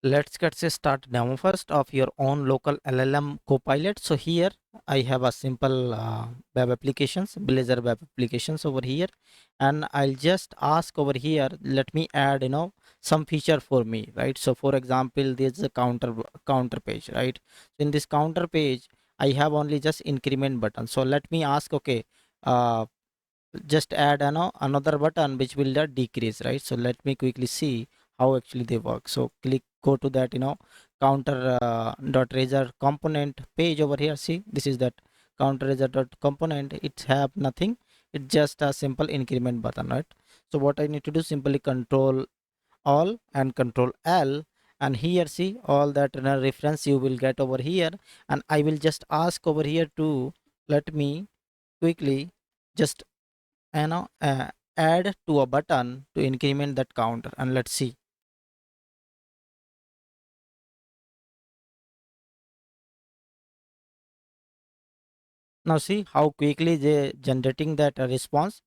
Let's get a start demo first of your own local LLM Copilot. So here I have a simple web applications, Blazor web applications over here, and I'll just ask over here, let me add, some feature for me, right? So for example, there's a counter page, right? So in this counter page, I have only just increment button. So let me ask, okay, uh, just add another button which will decrease, right? So let me quickly see how actually they work. So go to that counter dot razor component page over here. See, this is that counter razor dot component. It have nothing, it's just a simple increment button, right? So what I need to do, simply control all and control L, and here see all that reference you will get over here, and I will just ask over here to let me quickly just you know uh, add to a button to increment that counter, and let's see. Now see how quickly they generating that response.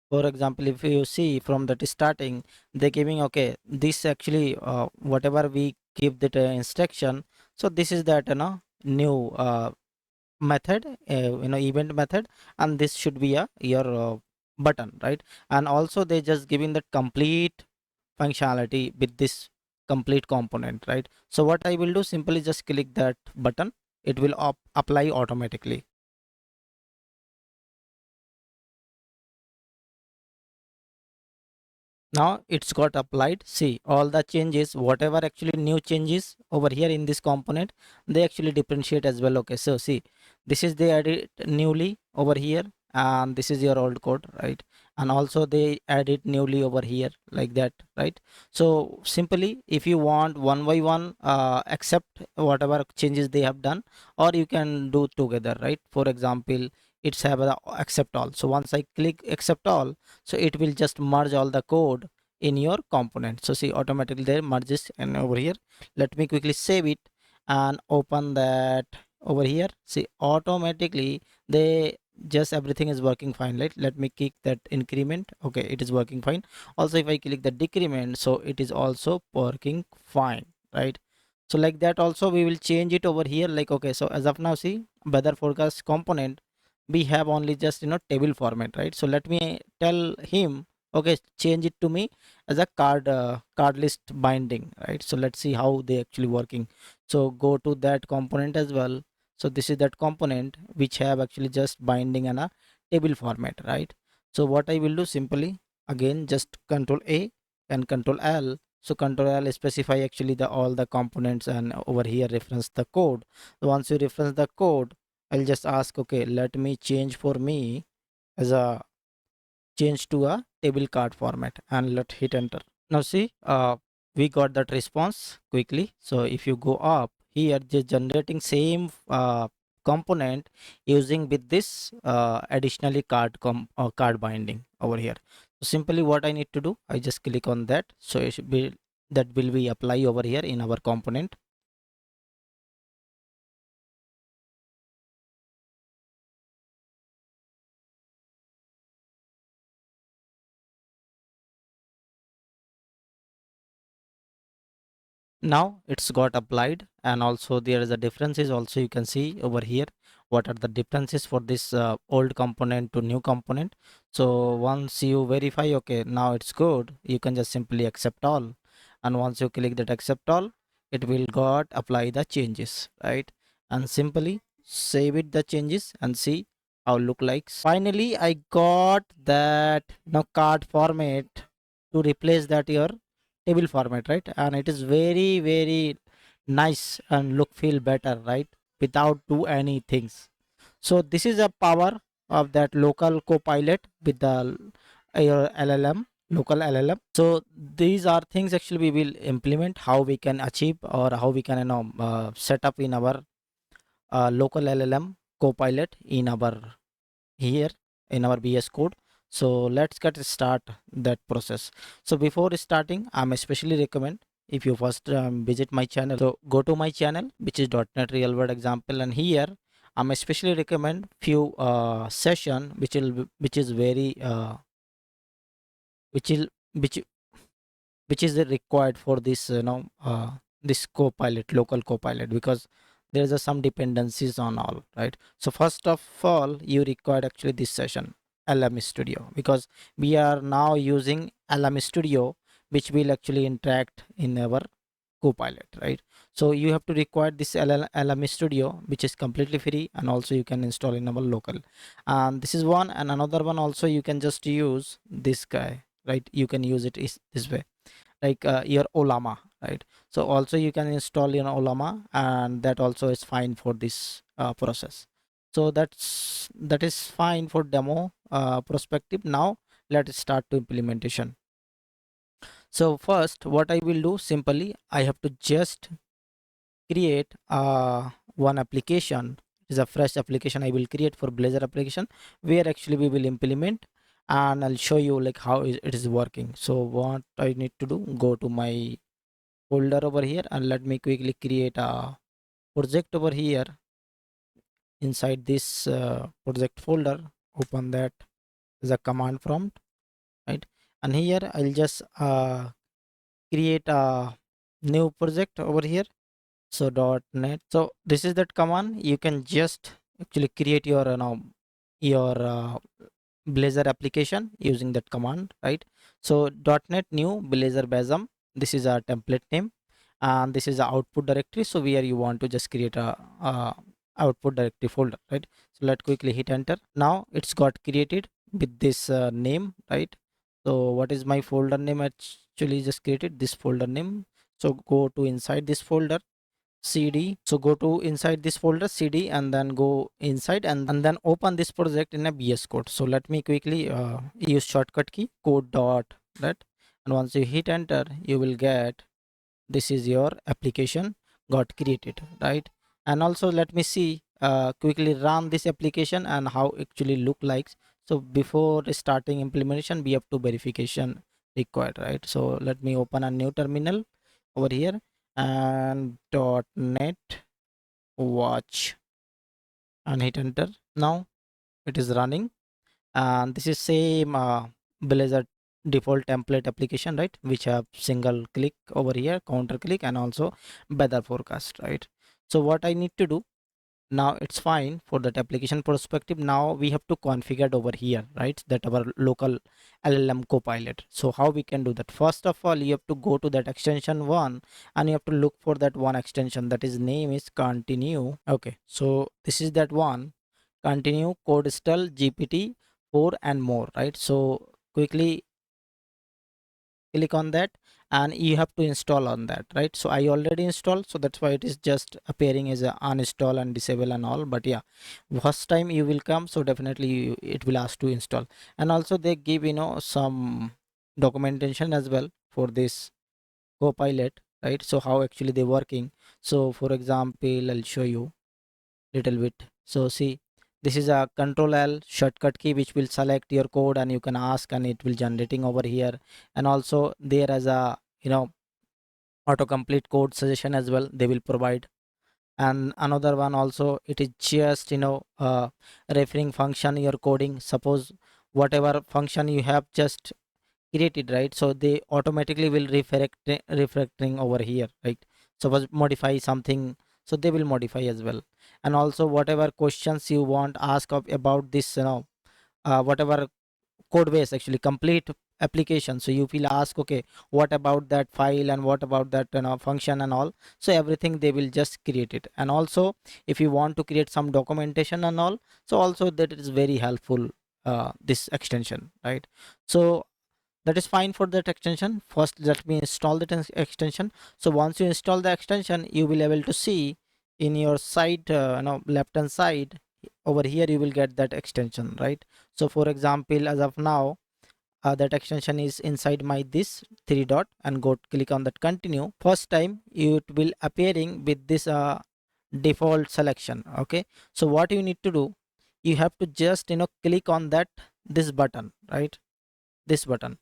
For example, if you see from that starting, they giving, okay, this actually whatever we give that instruction, so this is that new method, event method, and this should be a your button, right? And also they just giving that complete functionality with this complete component, right? So what I will do, simply just click that button, it will apply automatically. Now it's got applied. See all the changes, whatever actually new changes over here in this component, they actually differentiate as well. Okay, so see, this is they added newly over here, and this is your old code, right? And also they added newly over here, like that, right? So simply, if you want one by one accept whatever changes they have done, or you can do together, right? For example, it's have a accept all. So once I click accept all, so it will just merge all the code in your component. So see, automatically there merges, and over here, let me quickly save it and open that over here. See, automatically they just everything is working fine, right? Let me click that increment. Okay, it is working fine. Also if I click the decrement, so it is also working fine, right? So like that also we will change it over here, like, okay, so as of now, see, weather forecast component, we have only just table format, right? So let me tell him, okay, change it to me as a card list binding, right? So let's see how they actually working. So go to that component as well. So this is that component which have actually just binding in a table format, right? So what I will do, simply again just control A and control L. So control L specify actually the all the components, and over here reference the code. So once you reference the code, I'll just ask, okay, let me change for me as a change to a table card format, and let hit enter. Now see, we got that response quickly. So if you go up here, just generating same component using with this additionally card binding over here. So simply what I need to do, I just click on that. So it should be that will be apply over here in our component. Now it's got applied, and also there is a differences also, you can see over here what are the differences for this old component to new component. So once you verify, okay, now it's good, you can just simply accept all, and once you click that accept all, it will got apply the changes, right? And simply save it the changes and see how look like. Finally I got that now card format to replace that your table format, right? And it is very very nice and look feel better, right? Without do any things. So this is a power of that local copilot with the your LLM, local LLM. So these are things actually we will implement, how we can achieve or how we can set up in our local LLM copilot in our here in our VS code. So let's get start that process. So before starting, I'm especially recommend, if you first visit my channel, so go to my channel which is .NET real world example, and here I'm especially recommend few session which is very which is which which is required for this this Copilot, local Copilot, because there's some dependencies on all, right? So first of all, you require actually this session, LM Studio, because we are now using LM Studio, which will actually interact in our Copilot, right? So you have to require this LM Studio, which is completely free, and also you can install in our local. And this is one, and another one also you can just use this guy, right? You can use it is this way, like your Olama, right? So also you can install in Olama, and that also is fine for this process. So that is fine for demo perspective. Now let's start to implementation. So first, what I will do simply, I have to just create one application. Is a fresh application I will create for Blazor application, where actually we will implement, and I'll show you like how it is working. So what I need to do, go to my folder over here, and let me quickly create a project over here. Inside this project folder, open that as a command prompt, right? And here I'll just create a new project over here. So .net. So this is that command. You can just actually create your your Blazor application using that command, right? So .net new Blazor Basm. This is our template name, and this is the output directory. So where you want to just create a output directory folder, right? So let quickly hit enter. Now it's got created with this name, right? So what is my folder name? Actually just created this folder name. So go to inside this folder, cd. So go to inside this folder, cd, and then go inside, and then open this project in a VS Code. So let me quickly use shortcut key code dot that, and once you hit enter, you will get this is your application got created, right? And also let me see quickly run this application and how actually look like. So before starting implementation, we have to verification required, right? So let me open a new terminal over here, and .net watch, and hit enter. Now it is running, and this is same Blazor default template application, right? Which have single click over here, counter click, and also weather forecast, right? So what I need to do now, it's fine for that application perspective. Now we have to configure it over here, right? That our local LLM Copilot. So how we can do that? First of all, you have to go to that extension one, and you have to look for that one extension, that is name is continue. Okay, so this is that one, continue codestall GPT 4 and more, right? So quickly click on that, and you have to install on that, right? So I already installed, so that's why it is just appearing as a uninstall and disable and all. But yeah, first time you will come, so definitely it will ask to install. And also they give some documentation as well for this Copilot, right? So how actually they working. So for example, I'll show you little bit. So see, this is a control L shortcut key which will select your code, and you can ask, and it will generating over here. And also there as a autocomplete code suggestion as well they will provide. And another one also, it is just referring function you're coding. Suppose whatever function you have just created, right? So they automatically will refactoring over here, right? Suppose modify something, so they will modify as well. And also whatever questions you want ask of about this, whatever code base actually complete application, so you will ask, okay, what about that file, and what about that function and all. So everything they will just create it. And also if you want to create some documentation and all, so also that is very helpful, this extension, right? So that is fine for that extension. First let me install that extension. So once you install the extension, you will able to see in your side, left hand side over here, you will get that extension, right? So for example, as of now, that extension is inside my this three dot, and go click on that continue. First time it will appearing with this default selection. Okay, so what you need to do, you have to just click on that this button, right? This button.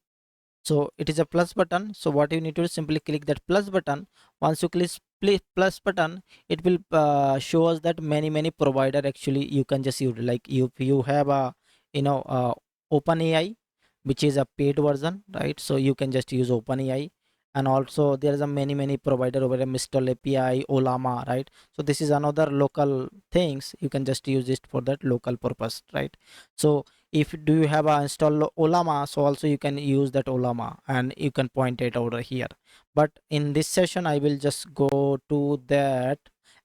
So it is a plus button. So what you need to do, simply click that plus button. Once you click plus button, it will show us that many provider actually you can just use. Like if you have a open AI, which is a paid version, right? So you can just use open AI. and also there is a many provider over a Mistral API, Olama, right? So this is another local things, you can just use it for that local purpose, right? So if do you have a install Olama, so also you can use that Olama and you can point it over here. But in this session I will just go to that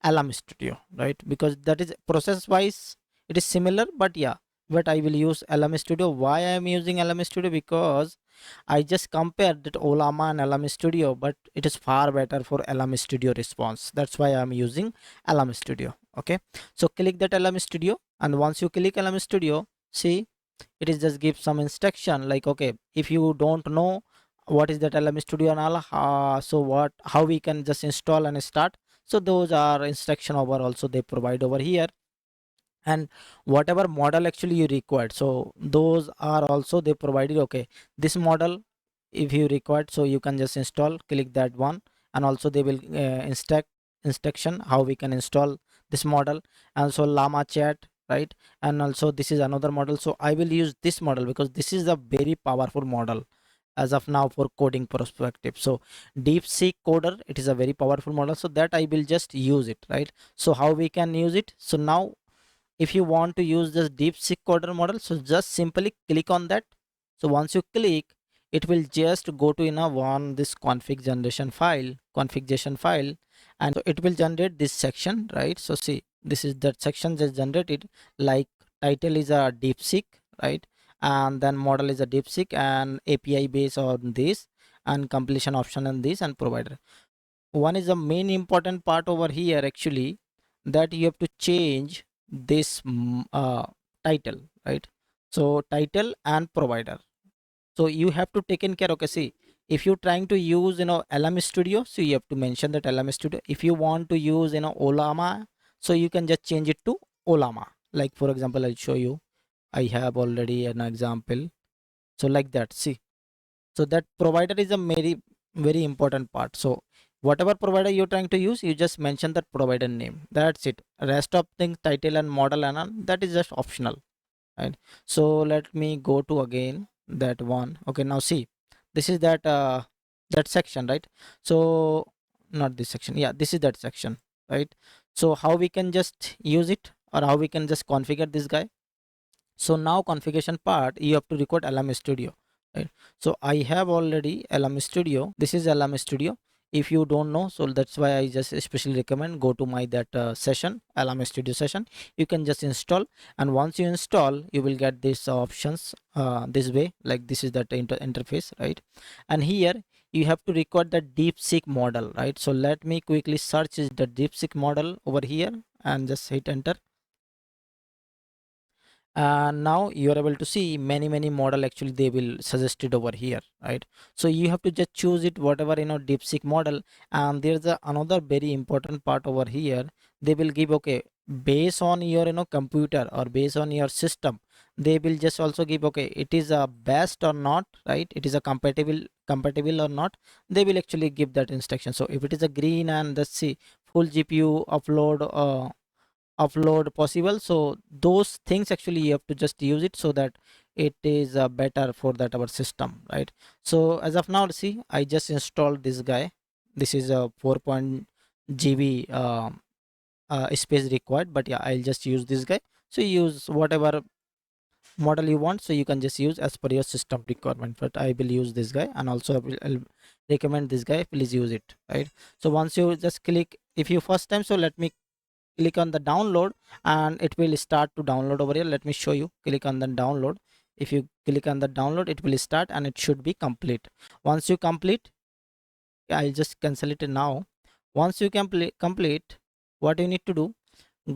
LM Studio, right? Because that is process wise it is similar, but yeah, but I will use LM Studio. Why I am using LM Studio? Because I just compared that Olama and LM Studio, but it is far better for LM Studio response. That's why I'm using LM Studio. Okay, so click that LM Studio, and once you click LM Studio, see it is just give some instruction like, okay, if you don't know what is that LM Studio and all, so what, how we can just install and start. So those are instruction over also they provide over here, and whatever model actually you required, so those are also they provided. Okay, this model if you required, so you can just install, click that one, and also they will instruction how we can install this model, and so llama chat, right? And also this is another model, so I will use this model because this is a very powerful model as of now for coding perspective. So DeepSeek coder, it is a very powerful model, so that I will just use it, right? So how we can use it? So now if you want to use this DeepSeek coder model, so just simply click on that. So once you click, it will just go to one this configuration file, and so it will generate this section, right? So see, this is that section just generated, like title is a DeepSeek, right? And then model is a DeepSeek, and API base on this, and completion option on this, and provider. One is the main important part over here actually, that you have to change this title, right? So title and provider, so you have to take in care. Okay, see, if you're trying to use LM Studio, so you have to mention that LM Studio. If you want to use Olama, so you can just change it to Olama. Like for example, I'll show you, I have already an example, so like that, see. So that provider is a very important part. So whatever provider you're trying to use, you just mention that provider name, that's it. Rest of things, title and model and all, that is just optional, right? So let me go to again that one. Okay, now see, this is that section, right? So not this section, yeah, this is that section, right? So how we can just use it, or how we can just configure this guy? So now configuration part, you have to record LM Studio, right? So I have already LM Studio. This is LM Studio. If you don't know, so that's why I just especially recommend go to my that session, LM Studio session. You can just install, and once you install, you will get these options this way, like this is that interface, right? And here you have to record the DeepSeek model, right? So let me quickly search is the DeepSeek model over here, and just hit enter. And now you are able to see many model actually they will suggested over here, right? So you have to just choose it whatever DeepSeek model. And there's another very important part over here, they will give, okay, based on your computer or based on your system, they will just also give, okay, it is a best or not, right? It is a compatible or not, they will actually give that instruction. So if it is a green and let's see full GPU upload possible, so those things actually you have to just use it, so that it is better for that our system, right? So as of now, see, I just installed this guy. This is a 4.GB space required, but yeah, I'll just use this guy. So you use whatever model you want, so you can just use as per your system requirement, but I will use this guy, and also I'll recommend this guy, please use it, right? So once you just click, if you first time, so let me click on the download, and it will start to download over here. Let me show you, click on the download. If you click on the download, it will start and it should be complete. Once you complete, I'll just cancel it now. Once you complete, what you need to do,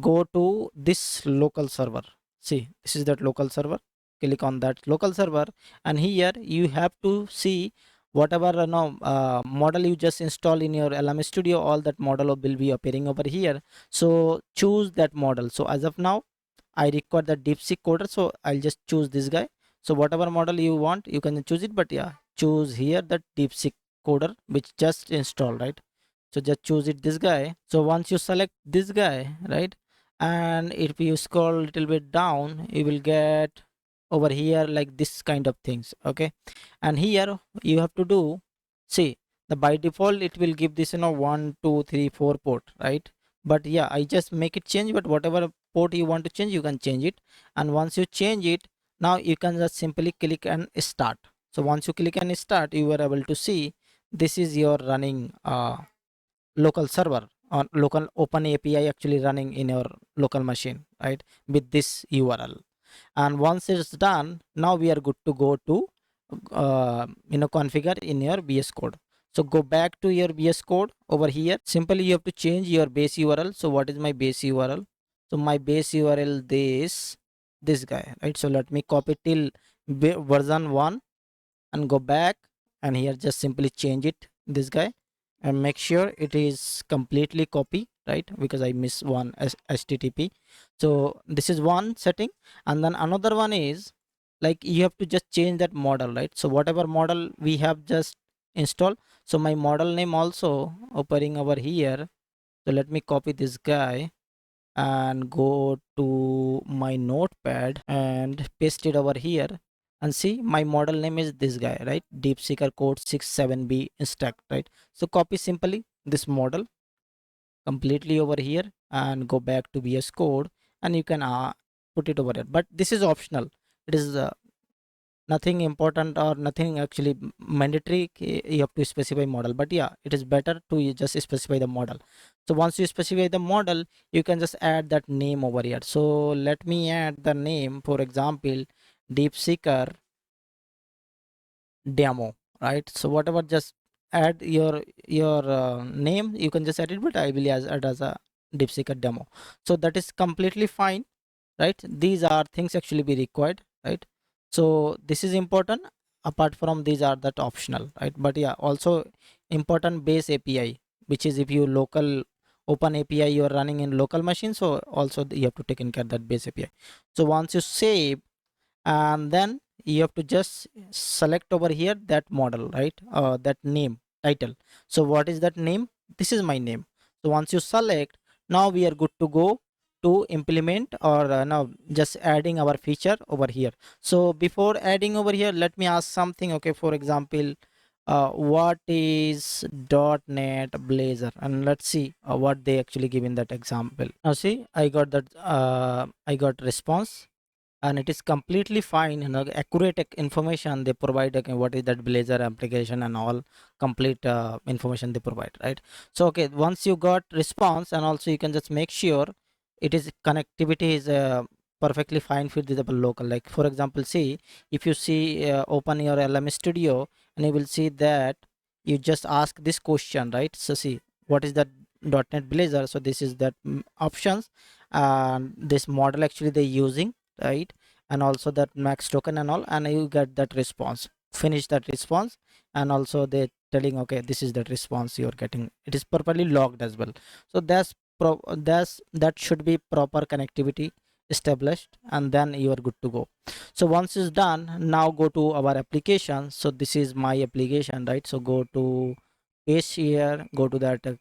go to this local server. See, this is that local server. Click on that local server, and here you have to see whatever model you just install in your LM Studio, all that model will be appearing over here. So choose that model. So as of now, I require the DeepSeek coder, so I'll just choose this guy. So whatever model you want, you can choose it, but yeah, choose here the DeepSeek coder which just installed, right? So just choose it this guy. So once you select this guy, right, and if you scroll a little bit down, you will get over here like this kind of things, okay? And here you have to do, see, the by default it will give this 1 2 3 4 port, right? But yeah, I just make it change, but whatever port you want to change, you can change it. And once you change it, now you can just simply click and start. So once you click and start, you are able to see this is your running local server or local open API actually running in your local machine, right, with this URL. And once it's done, now we are good to go to configure in your VS Code. So go back to your VS Code over here. Simply you have to change your base URL. So what is my base URL? So my base URL this guy, right? So let me copy till version 1 and go back, and here just simply change it this guy, and make sure it is completely copy, right, because I miss one HTTP. So this is one setting. And then another one is like you have to just change that model, right? So whatever model we have just installed, so my model name also appearing over here. So let me copy this guy and go to my notepad and paste it over here, and see my model name is this guy, right? DeepSeeker code 67B instruct, right? So copy simply this model completely over here and go back to VS Code, and you can put it over here. But this is optional. It is nothing important or nothing actually mandatory. You have to specify model, but yeah, it is better to you just specify the model. So once you specify the model, you can just add that name over here. So let me add the name, for example, DeepSeeker demo, right? So whatever, just add your name, you can just add it, but I will add as a DeepSeeker demo. So that is completely fine, right? These are things actually be required, right? So this is important. Apart from these are that optional, right? But yeah, also important base API, which is if you local open API you are running in local machine, so also you have to take in care that base API. So once you save, and then you have to just select over here that model, right? That name title. So what is that name? This is my name. So once you select, now we are good to go to implement, or now just adding our feature over here. So before adding over here, let me ask something. Okay, for example, what is .NET Blazor, and let's see what they actually give in that example. Now see, I got that I got response, and it is completely fine, accurate information they provide. Okay, what is that Blazor application and all complete information they provide, right? So okay, once you got response, and also you can just make sure it is connectivity is perfectly fine with the local. Like for example, see, if you see open your LM Studio, and you will see that you just ask this question, right? So see, what is that .NET Blazor? So this is that options, and this model actually they using, right? And also that max token and all, and you get that response, finish that response. And also they telling, okay, this is that response you're getting, it is properly logged as well. So that should be proper connectivity established, and then you are good to go. So once it's done, now go to our application. So this is my application, right? So go to page here, go to that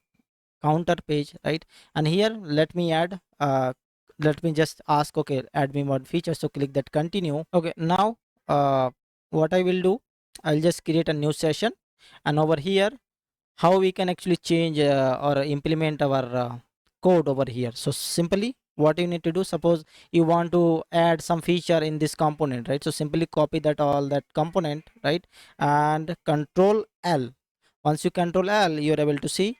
counter page, right? And here let me add let me just ask, okay, add me more features. So click that continue. Okay, now uh, what I will do, I'll just create a new session, and over here how we can actually change or implement our code over here. So simply what you need to do, suppose you want to add some feature in this component, right? So simply copy that all that component, right? And control L. Once you control L, you're able to see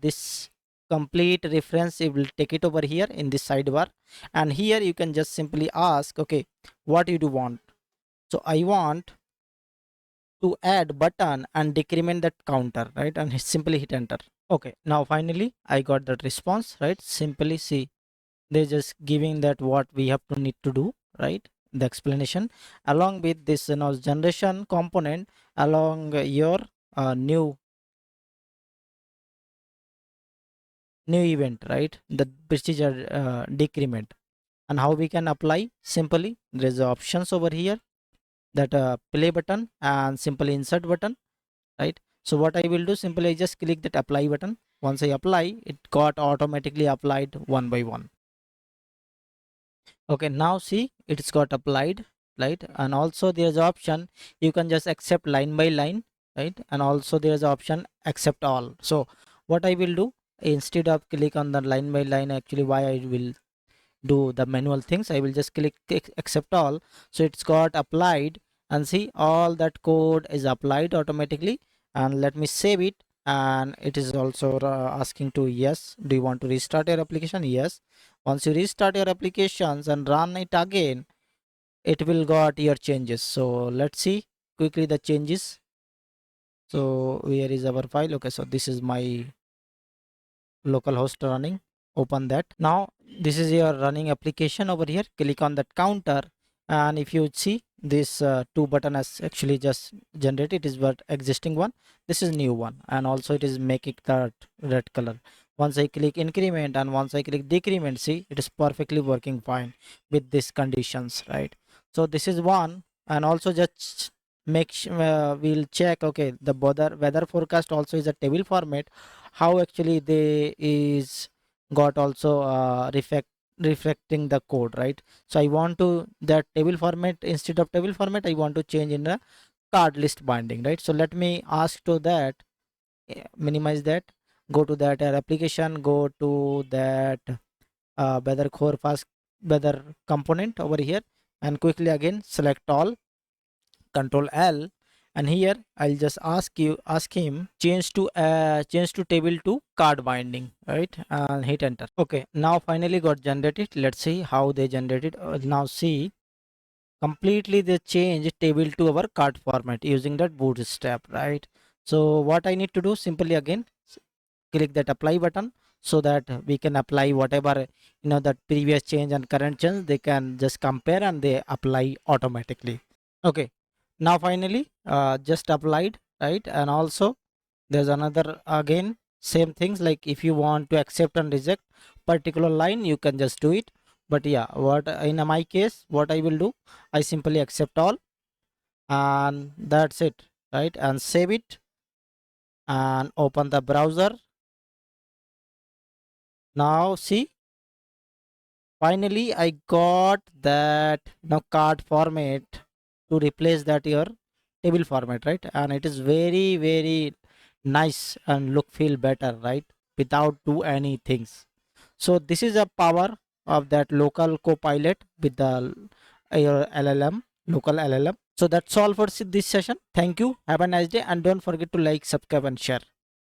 this complete reference. It will take it over here in this sidebar, and here you can just simply ask, okay, what you do want. So I want to add button and decrement that counter, right? And simply hit enter. Okay, now finally I got that response, right? Simply see, they're just giving that what we have to need to do, right? The explanation along with this generation component, along your new event, right? The prestige decrement. And how we can apply, simply there is options over here, that play button and simply insert button, right? So what I will do, simply I just click that apply button. Once I apply, it got automatically applied one by one. Okay, now see, it's got applied, right? And also there's option, you can just accept line by line, right? And also there is option accept all. So what I will do, instead of click on the line by line, actually why I will do the manual things, I will just click accept all. So it's got applied, and see all that code is applied automatically. And let me save it, and it is also asking to yes, do you want to restart your application? Yes. Once you restart your applications and run it again, it will got your changes. So let's see quickly the changes. So where is our file? Okay, so this is my localhost running. Open that. Now this is your running application over here. Click on that counter, and if you see this two button has actually just generated, it is but existing one, this is new one, and also it is making that red color. Once I click increment and once I click decrement, see it is perfectly working fine with these conditions, right? So this is one. And also just we'll check, okay, the weather forecast also is a table format, how actually they is got also reflecting the code, right? So I want to that table format, instead of table format I want to change in the card list binding, right? So let me ask to that, minimize that, go to that application, go to that weather forecast weather component over here, and quickly again select all, control L, and here I'll just ask him change to table to card binding, right? And hit enter. Okay, now finally got generated. Let's see how they generated. Now see, completely they change table to our card format using that bootstrap, right? So what I need to do, simply again click that apply button, so that we can apply whatever that previous change and current change, they can just compare and they apply automatically. Okay, now finally just applied, right? And also there's another again same things, like if you want to accept and reject particular line, you can just do it. But yeah, what in my case, what I will do, I simply accept all, and that's it, right? And save it and open the browser. Now see, finally I got that now card format to replace that your table format, right? And it is very very nice and look feel better, right? Without do any things. So this is a power of that local copilot with the your LLM, local LLM. So that's all for this session. Thank you, have a nice day, and don't forget to like, subscribe and share.